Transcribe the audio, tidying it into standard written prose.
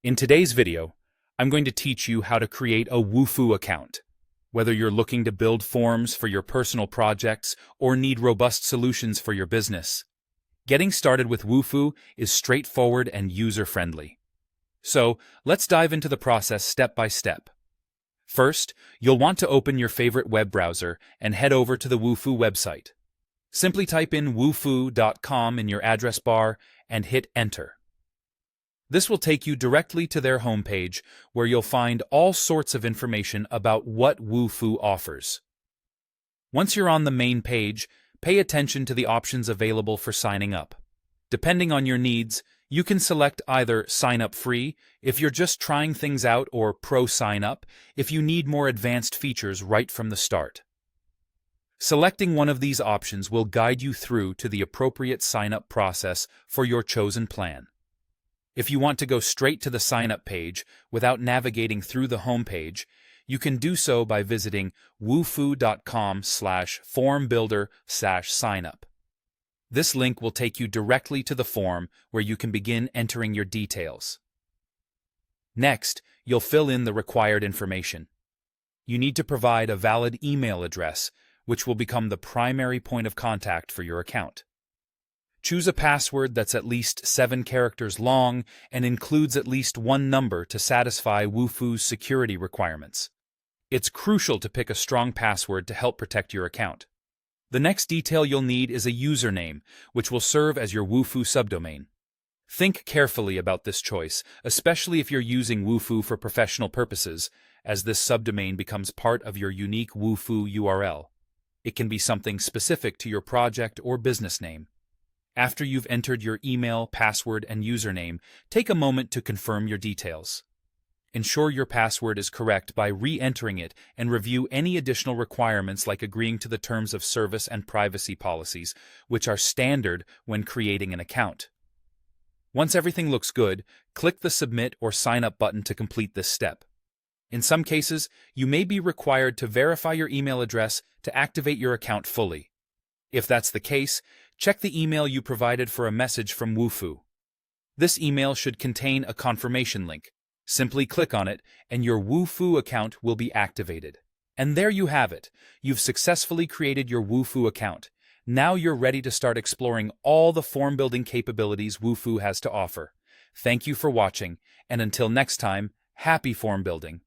In today's video, I'm going to teach you how to create a Wufoo account. Whether you're looking to build forms for your personal projects or need robust solutions for your business, getting started with Wufoo is straightforward and user-friendly. So, let's dive into the process step by step. First, you'll want to open your favorite web browser and head over to the Wufoo website. Simply type in wufoo.com in your address bar and hit enter. This will take you directly to their homepage, where you'll find all sorts of information about what Wufoo offers. Once you're on the main page, pay attention to the options available for signing up. Depending on your needs, you can select either Sign Up Free if you're just trying things out, or Pro Sign Up if you need more advanced features right from the start. Selecting one of these options will guide you through to the appropriate sign-up process for your chosen plan. If you want to go straight to the sign-up page without navigating through the home page, you can do so by visiting wufoo.com/formbuilder/signup. This link will take you directly to the form where you can begin entering your details. Next, you'll fill in the required information. You need to provide a valid email address, which will become the primary point of contact for your account. Choose a password that's at least 7 characters long and includes at least one number to satisfy Wufoo's security requirements. It's crucial to pick a strong password to help protect your account. The next detail you'll need is a username, which will serve as your Wufoo subdomain. Think carefully about this choice, especially if you're using Wufoo for professional purposes, as this subdomain becomes part of your unique Wufoo URL. It can be something specific to your project or business name. After you've entered your email, password, and username, take a moment to confirm your details. Ensure your password is correct by re-entering it, and review any additional requirements like agreeing to the terms of service and privacy policies, which are standard when creating an account. Once everything looks good, click the Submit or Sign Up button to complete this step. In some cases, you may be required to verify your email address to activate your account fully. If that's the case, check the email you provided for a message from Wufoo. This email should contain a confirmation link. Simply click on it, and your Wufoo account will be activated. And there you have it. You've successfully created your Wufoo account. Now you're ready to start exploring all the form-building capabilities Wufoo has to offer. Thank you for watching, and until next time, happy form building.